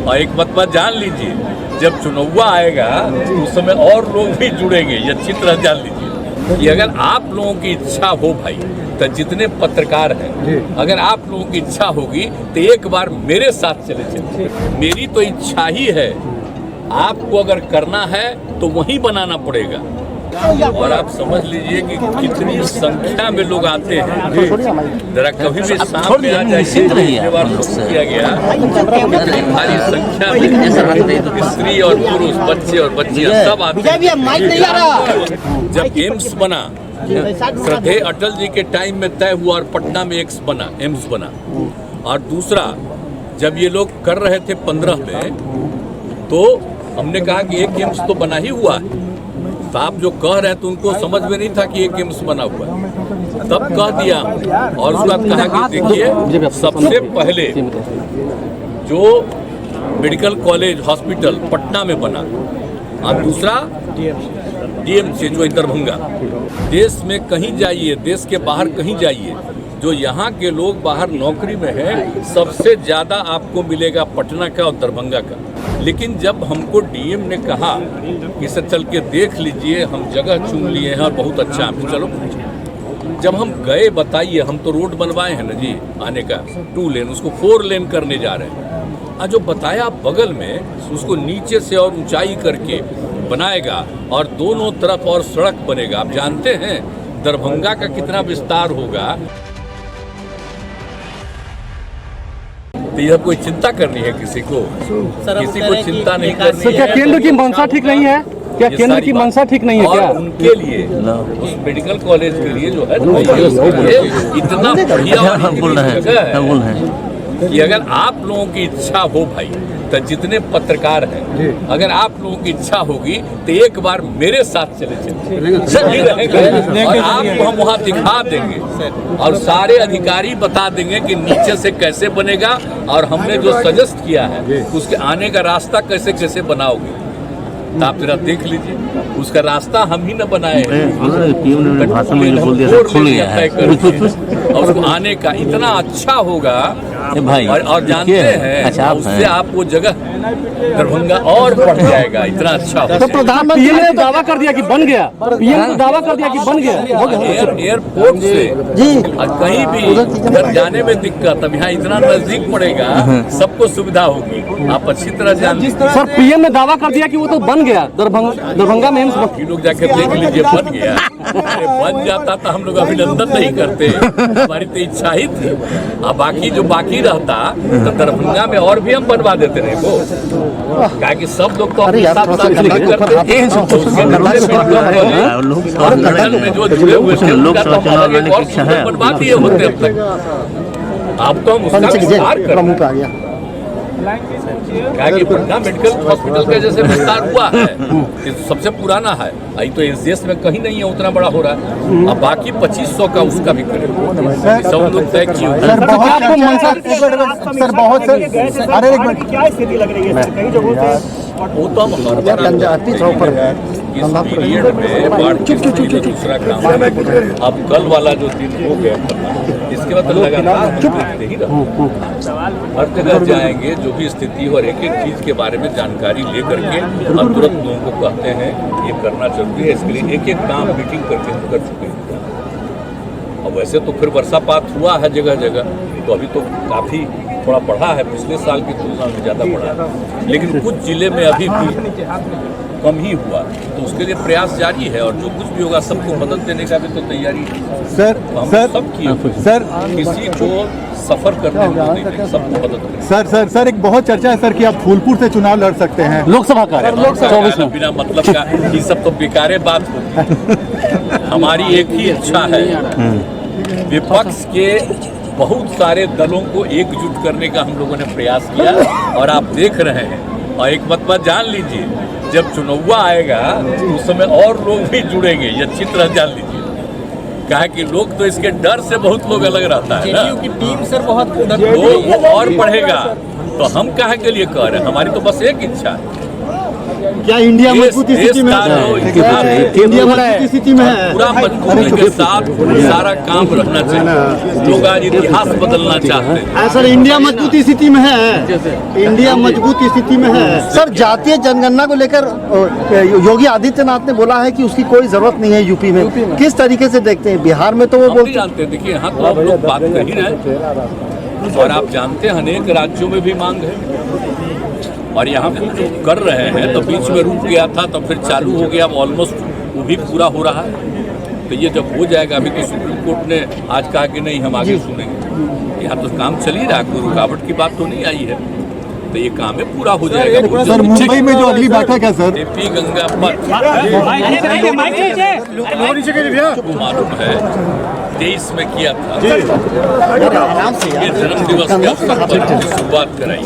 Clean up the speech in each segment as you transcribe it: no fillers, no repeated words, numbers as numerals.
और एक बात जान लीजिए, जब चुनाव आएगा तो उस समय और लोग भी जुड़ेंगे। ये अच्छी तरह जान लीजिए कि अगर आप लोगों की इच्छा हो भाई, तो जितने पत्रकार हैं, अगर आप लोगों की इच्छा होगी तो एक बार मेरे साथ चले चलिए। मेरी तो इच्छा ही है, आपको अगर करना है तो वहीं बनाना पड़ेगा। और आप समझ लीजिए कि कितनी संख्या में लोग आते हैं। जरा कभी भी सामने आ जाइए, बार किया गया भारी संख्या में स्त्री और पुरुष, बच्चे और बच्चियां सब आते हैं। जब एम्स बना, श्रद्धेय अटल जी के टाइम में तय हुआ और पटना में एम्स बना। और दूसरा, जब ये लोग कर रहे थे 15 में, तो हमने कहा कि एक एम्स तो बना ही हुआ है। तो आप जो कह रहे हैं तो उनको समझ में नहीं था कि एक एम्स बना हुआ है, तब कह दिया। और उसके बाद कहा कि देखिए, सबसे पहले जो मेडिकल कॉलेज हॉस्पिटल पटना में बना, और दूसरा डीएमसी जो दरभंगा। देश में कहीं जाइए, देश के बाहर कहीं जाइए, जो यहाँ के लोग बाहर नौकरी में हैं, सबसे ज़्यादा आपको मिलेगा पटना का और दरभंगा का। लेकिन जब हमको डीएम ने कहा कि इसे चल के देख लीजिए, हम जगह चुन लिए हैं और बहुत अच्छा है, चलो। जब हम गए, बताइए, हम तो रोड बनवाए हैं ना जी आने का, 2 लेन, उसको 4 लेन करने जा रहे हैं। और जो बताया बगल में, उसको नीचे से और ऊंचाई करके बनाएगा और दोनों तरफ और सड़क बनेगा। आप जानते हैं दरभंगा का कितना विस्तार होगा। तो यह कोई चिंता करनी है किसी को चिंता नहीं करनी है। क्या केंद्र की मंशा ठीक नहीं है? क्या केंद्र की मंशा ठीक नहीं है क्या? उनके लिए उस मेडिकल कॉलेज के लिए जो है इतना बढ़िया जगह है कि अगर आप लोगों की इच्छा हो भाई, तो जितने पत्रकार हैं, अगर आप लोगों की इच्छा होगी तो एक बार मेरे साथ चले चलिए। और आपको हम वहाँ दिखा देंगे और सारे अधिकारी बता देंगे कि नीचे से कैसे बनेगा, और हमने जो सजेस्ट किया है उसके आने का रास्ता कैसे कैसे बनाओगे। तो आप जरा देख लीजिए, उसका रास्ता हम ही न बनाए, और उसको आने का इतना अच्छा होगा भाई। और जानते हैं, उससे आप वो जगह दरभंगा और बढ़ जाएगा, इतना अच्छा होगा। तो प्रधानमंत्री ने दावा कर दिया कि बन गया, पीएम ने दावा कर दिया कि बन गया। एयरपोर्ट से कहीं भी अगर जाने में दिक्कत, अब यहाँ इतना नजदीक पड़ेगा, सबको सुविधा होगी। आप अच्छी तरह जानते हैं। सर, पीएम ने दावा कर दिया कि वो तो बन गया, दरभंगा में एम्स। लोग जाकर देख लीजिए, बन गया। बन जाता तो हम लोग अभिनंदन नहीं करते, हमारी तो इच्छा ही थी। अब बाकी जो बाकी रहता तो दरभंगा में और भी हम बनवा देते रहे वो, क्या कि सब लोग तो अपने साथ साथ करते में जो जुड़े हुए थे बनवा दिए होते अब तक। अब तो हम उसका विस्तार कर क्या कि पटना मेडिकल हॉस्पिटल का जैसे विस्तार हुआ है, सबसे पुराना है, अभी तो इस देश में कहीं नहीं है, उतना बड़ा हो रहा है। अब बाकी 2500 का उसका भी करेंगे, सब लोग तय किए। क्या स्थिति लग रही है? वो तो हम हर बार इस पीरियड में बाढ़ की स्थिति दूसरा काम है। अब कल वाला जो दिन हो गया, इसके बाद लगातार देखते ही रहो, हर जगह जाएंगे, जो भी स्थिति हो, और एक एक चीज के बारे में जानकारी लेकर के और तुरंत लोगों को कहते हैं ये करना जरूरी है। इसके लिए एक एक काम मीटिंग करके हम कर चुके हैं। और वैसे तो फिर वर्षापात हुआ है जगह जगह, तो अभी तो काफी थोड़ा बढ़ा है, पिछले साल की तुलना में ज़्यादा बढ़ा है, लेकिन कुछ जिले में अभी भी कम ही हुआ। तो उसके लिए प्रयास जारी है, और जो कुछ भी होगा सबको मदद देने का भी तो तैयारी है। सर, हम सर, सब किए सर, किसी को सफर करने में नहीं देंगे, सबको मदद करेंगे। सर, एक बहुत चर्चा है सर कि आप फूलपुर से चुनाव लड़ सकते हैं लोकसभा का। बिना मतलब का ये सब तो बेकारे बात होगी। हमारी एक ही इच्छा है, विपक्ष के बहुत सारे दलों को एकजुट करने का हम लोगों ने प्रयास किया, और आप देख रहे हैं। और एक बात जान लीजिए, जब चुनाव आएगा उस समय और लोग भी जुड़ेंगे, ये अच्छी तरह जान लीजिए। कहा कि लोग तो इसके डर से बहुत लोग अलग रहता है ना, की टीम सर बहुत वो और बढ़ेगा। तो हम कहाँ के लिए कह रहे हैं, हमारी तो बस एक इच्छा है क्या इंडिया मजबूत स्थिति में है? इंडिया मजबूत स्थिति में है। पूरा मजबूती के साथ सारा काम रहना चाहिए। लोग आज इतिहास बदलना चाहते हैं। सर इंडिया मजबूत स्थिति में है, इंडिया मजबूत स्थिति में है। सर जातीय जनगणना को लेकर योगी आदित्यनाथ ने बोला है कि उसकी कोई जरूरत नहीं है यूपी में, किस तरीके से देखते हैं? बिहार में तो वो बोलते जानते हैं, देखिए यहाँ तो आप लोग बात कर ही रहे और आप जानते हैं अनेक राज्यों में भी मांग है और यहाँ पे जो कर रहे हैं तो बीच में रुक गया था तो फिर चालू हो गया, अब ऑलमोस्ट वो भी पूरा हो रहा है। तो ये जब हो जाएगा, अभी तो सुप्रीम कोर्ट ने आज कहा कि नहीं हम आगे सुनेंगे, यहाँ तो काम चल ही रहा, कोई रुकावट की बात तो नहीं आई है, तो ये काम है पूरा हो जाएगा। सर मुंबई में जो अगली बैठक है सर, एपी गंगा पर मालूम है 23 में किया था, ये जन्म दिवस के अवसर पर शुरुआत कराई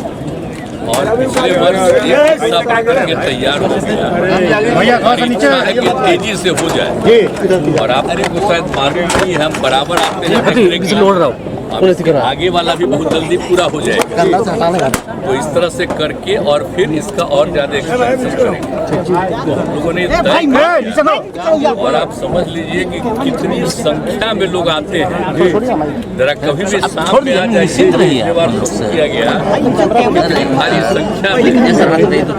और पिछले वर्ष एक हिस्सा बनकर के तैयार हो गया है कि तेजी से हो जाए। और आपने को शायद मालूम नहीं, हम बराबर आते हैं, आगे वाला भी बहुत जल्दी पूरा हो जाएगा। तो इस तरह से करके और फिर इसका और ज्यादा एक्सपेंशन करेंगे। तो हम लोगों ने और आप समझ लीजिए कि कितनी संख्या में लोग आते हैं, जरा कभी भी सामने आ जाइए, पिछले बार किया गया भारी संख्या में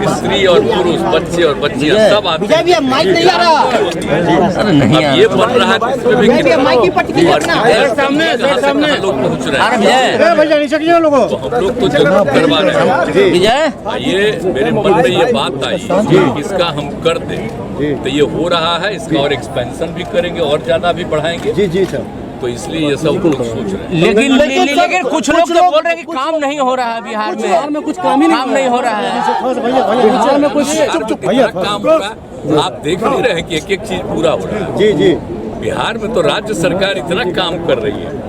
स्त्री और पुरुष, बच्चे और बच्चियां सब आते हैं। अब ये बन रहा है लोग पहुँच रहे हैं, तो हम लोग तो जरूर करवा रहे हैं। ये मेरे मन में ये बात आई कि इसका हम कर दें, तो ये हो रहा है, इसका और एक्सपेंशन भी करेंगे और ज्यादा भी बढ़ाएंगे। जी जी सर, तो इसलिए ये सब लोग सोच रहे हैं। लेकिन कुछ लोग तो बोल रहे हैं कि काम नहीं हो रहा है बिहार में कुछ काम ही नहीं हो रहा है। बिहार में कुछ काम हो रहा है, आप देख नहीं रहे हैं कि एक एक चीज पूरा हो रहा है। जी जी, बिहार में तो राज्य सरकार इतना काम कर रही है,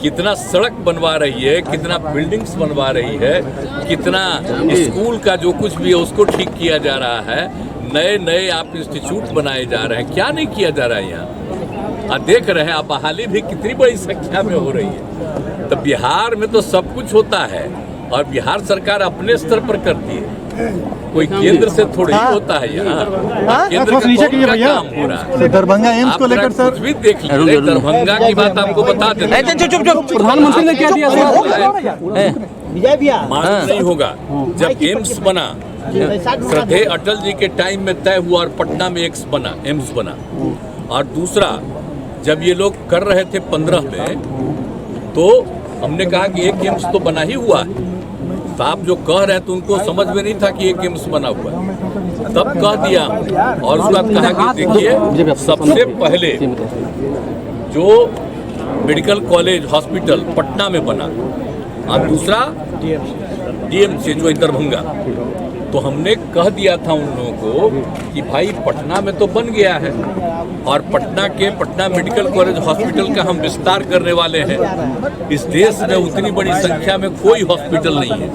कितना सड़क बनवा रही है, कितना बिल्डिंग्स बनवा रही है, कितना स्कूल का जो कुछ भी है उसको ठीक किया जा रहा है, नए नए आप इंस्टीट्यूट बनाए जा रहे हैं, क्या नहीं किया जा रहा है यहाँ। आप देख रहे हैं, आप बहाली भी कितनी बड़ी संख्या में हो रही है। तो बिहार में तो सब कुछ होता है और बिहार सरकार अपने स्तर पर करती है, कोई केंद्र से थोड़ी होता है यहाँ। केंद्र का काम हो रहा है। दरभंगा एम्स को लेकर सर कुछ भी देख लीजिए, दरभंगा की बात आपको बता देते हैं। प्रधानमंत्री ने क्या दिया? मालूम नहीं होगा, जब एम्स बना, श्रद्धेय अटल जी के टाइम में तय हुआ और पटना में एम्स बना, और दूसरा जब ये लोग कर रहे थे 15 में, तो हमने कहा कि एक एम्स तो बना ही हुआ है। तो आप जो कह रहे हैं तो उनको समझ में नहीं था कि एक एम्स बना हुआ है, तब कह दिया और उसके बाद कहा कि देखिए सबसे पहले जो मेडिकल कॉलेज हॉस्पिटल पटना में बना और दूसरा डीएमसी जो दरभंगा। तो हमने कह दिया था उन लोगों को कि भाई पटना में तो बन गया है और पटना मेडिकल कॉलेज हॉस्पिटल का हम विस्तार करने वाले हैं। इस देश में उतनी बड़ी संख्या में कोई हॉस्पिटल नहीं है,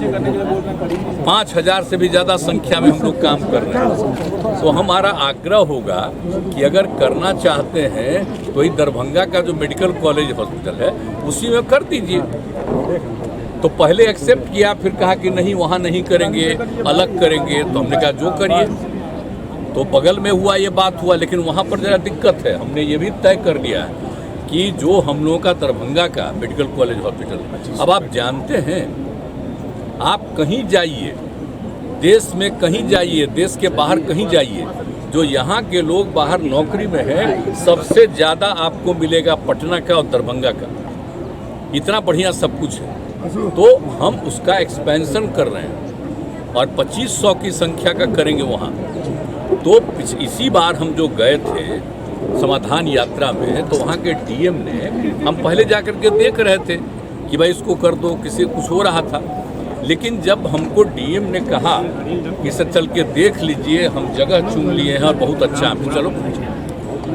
5000 से भी ज़्यादा संख्या में हम लोग काम कर रहे हैं। तो हमारा आग्रह होगा कि अगर करना चाहते हैं तो ये दरभंगा का जो मेडिकल कॉलेज हॉस्पिटल है उसी में कर दीजिए। तो पहले एक्सेप्ट किया, फिर कहा कि नहीं वहाँ नहीं करेंगे, अलग करेंगे। तो हमने कहा जो करिए। तो बगल में हुआ ये बात हुआ, लेकिन वहाँ पर ज़रा दिक्कत है। हमने ये भी तय कर लिया है कि जो हम लोगों का दरभंगा का मेडिकल कॉलेज हॉस्पिटल, अब आप जानते हैं, आप कहीं जाइए, देश में कहीं जाइए, देश के बाहर कहीं जाइए, जो यहाँ के लोग बाहर नौकरी में हैं, सबसे ज़्यादा आपको मिलेगा पटना का और दरभंगा का। इतना बढ़िया सब कुछ है। तो हम उसका एक्सपेंशन कर रहे हैं और 2500 की संख्या का करेंगे वहाँ। तो इसी बार हम जो गए थे समाधान यात्रा में, तो वहाँ के डीएम ने, हम पहले जाकर के देख रहे थे कि भाई इसको कर दो, किसी कुछ हो रहा था, लेकिन जब हमको डीएम ने कहा कि इसे चल के देख लीजिए, हम जगह चुन लिए हैं और बहुत अच्छा है, चलो।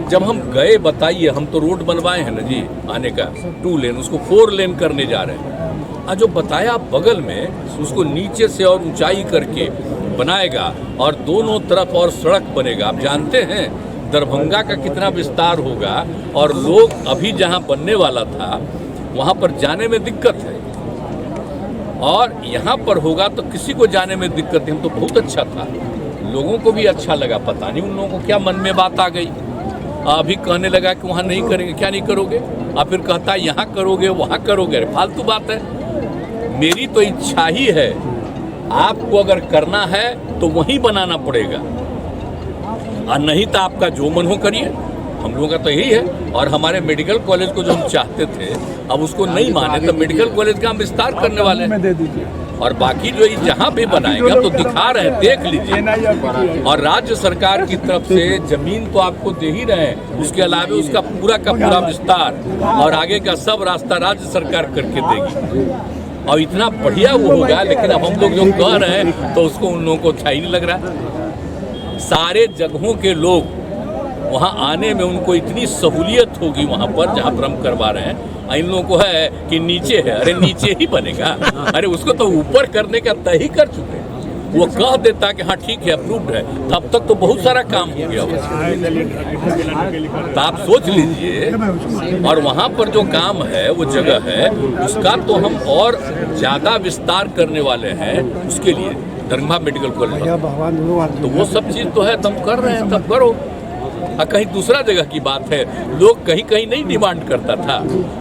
जब हम गए, बताइए, हम तो रोड बनवाए हैं ना जी आने का 2 लेन, उसको 4 लेन करने जा रहे हैं। जो बताया बगल में उसको नीचे से और ऊंचाई करके बनाएगा और दोनों तरफ और सड़क बनेगा। आप जानते हैं दरभंगा का कितना विस्तार होगा और लोग अभी जहां बनने वाला था वहां पर जाने में दिक्कत है, और यहां पर होगा तो किसी को जाने में दिक्कत नहीं। हम तो बहुत अच्छा था, लोगों को भी अच्छा लगा, पता नहीं उन लोगों को क्या मन में बात आ गई। अभी कहने लगा कि वहाँ नहीं करेंगे। क्या नहीं करोगे? आप फिर कहता है यहाँ करोगे वहाँ करोगे। अरे फालतू बात है। मेरी तो इच्छा ही है, आपको अगर करना है तो वहीं बनाना पड़ेगा, और नहीं तो आपका जो मन हो करिए। हम लोगों का तो यही है। और हमारे मेडिकल कॉलेज को जो हम चाहते थे, अब उसको नहीं माने तो मेडिकल कॉलेज का हम विस्तार करने वाले हैं। और बाकी जो जहाँ भी बनाएंगे हम तो दिखा रहे हैं, देख लीजिए। और राज्य सरकार की तरफ से जमीन तो आपको दे ही रहे हैं, उसके अलावा उसका पूरा का पूरा विस्तार और आगे का सब रास्ता राज्य सरकार करके देगी, और इतना बढ़िया वो होगा। लेकिन अब हम लोग जो कह रहे हैं तो उसको उन लोगों को अच्छा ही नहीं लग रहा है। सारे जगहों के लोग वहाँ आने में उनको इतनी सहूलियत होगी वहाँ पर जहाँ पर हम करवा रहे हैं। इन लोगों को है कि नीचे है, अरे नीचे ही बनेगा। अरे उसको तो ऊपर करने का तय ही कर चुके हैं। वो कह देता कि हाँ ठीक है, अप्रूव्ड है, तब तक तो बहुत सारा काम हो गया तो आप सोच लीजिए। और वहाँ पर जो काम है, वो जगह है, उसका तो हम और ज़्यादा विस्तार करने वाले हैं उसके लिए, दरभंगा मेडिकल कॉलेज। तो वो सब चीज़ तो है, तुम कर रहे हैं तब करो। कहीं दूसरा जगह की बात है, लोग कहीं कहीं नहीं डिमांड करता था,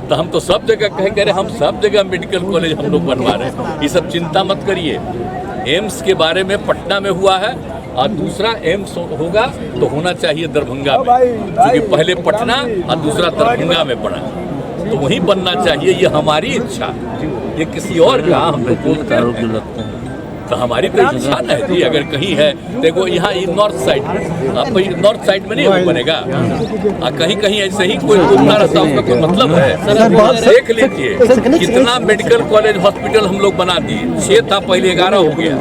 तो हम तो सब जगह कह रहे, हम सब जगह मेडिकल कॉलेज हम लोग बनवा रहे हैं। ये सब चिंता मत करिए। एम्स के बारे में पटना में हुआ है, और दूसरा एम्स होगा तो होना चाहिए दरभंगा में, क्योंकि पहले पटना और दूसरा दरभंगा में पड़ा, तो वहीं बनना चाहिए। ये हमारी इच्छा, ये किसी और का हम लोग बोलते हैं तो हमारी तो इच्छा नहीं थी। अगर कहीं है, देखो यहाँ नॉर्थ साइड में नहीं हो बनेगा, कहीं कहीं ऐसे ही कोई बोलता रहता, उसका कोई मतलब है। देख लीजिए कितना मेडिकल कॉलेज हॉस्पिटल हम लोग बना दिए। 6 था पहले, 11 हो गया।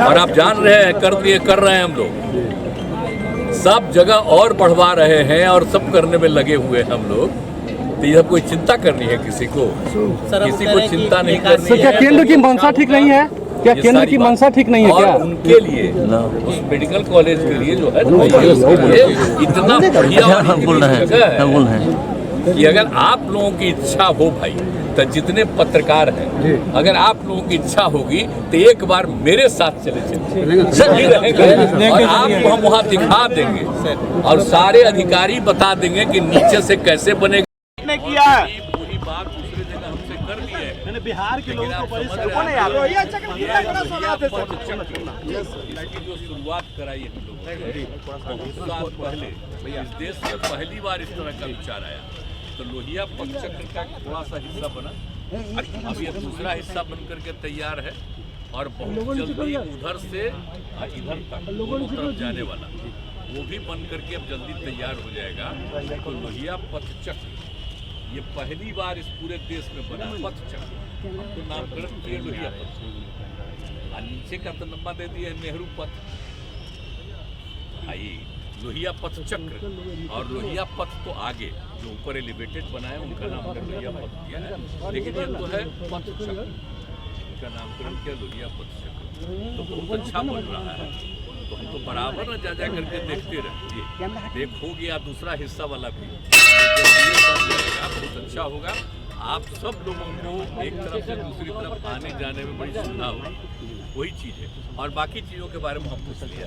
और आप जान रहे हैं, कर रहे हैं हम लोग सब जगह और बढ़वा रहे हैं, और सब करने में लगे हुए हम लोग। तो यह कोई चिंता करनी है किसी को चिंता नहीं करनी है। क्या केंद्र की मंशा ठीक नहीं है? क्या केंद्र की मंशा ठीक नहीं है क्या? उनके लिए उस मेडिकल कॉलेज के लिए जो है इतना बढ़िया कि अगर आप लोगों की इच्छा हो भाई, तो जितने पत्रकार हैं, अगर आप लोगों की इच्छा होगी तो एक बार मेरे साथ चले रहेंगे, और आपको हम वहाँ दिखा देंगे, और सारे अधिकारी बता देंगे कि नीचे से कैसे बनेगा। किया है पूरी बात दूसरी जगह हमसे कर ली है। मैंने बिहार के लोगों को जो शुरुआत कराई है हम लोगों ने, बहुत साल पहले इस देश में पहली बार इस तरह का विचार आया। तो लोहिया पथचक्र का थोड़ा सा हिस्सा बना, अब ये दूसरा हिस्सा बन करके तैयार है, और बहुत जल्दी उधर से इधर तक दोनों तरफ जाने वाला वो भी बन करके अब जल्दी तैयार हो जाएगा। तो लोहिया पथचक्र ये पहली बार इस पूरे देश में बना पथचक्र, तो नामकरण किया लोहिया पथ, और नीचे का तो नंबर दे दिया नेहरू पथ। आई लोहिया पथचक्र और लोहिया पथ तो आगे जो ऊपर एलिवेटेड बना है उनका नामकरण लोहिया पथ किया है, लेकिन ये तो है पथचक्र, इनका नामकरण किया लोहिया पथचक्र। तो बहुत अच्छा बन रहा है। तो हम तो बराबर न जा करके देखते रहिए। देख हो गया दूसरा हिस्सा वाला भी बहुत अच्छा होगा। आप सब लोगों को एक तरफ से दूसरी तरफ आने जाने में बड़ी सुविधा होगी, वही चीज़ है। और बाकी चीज़ों के बारे में हम पूछ लिया।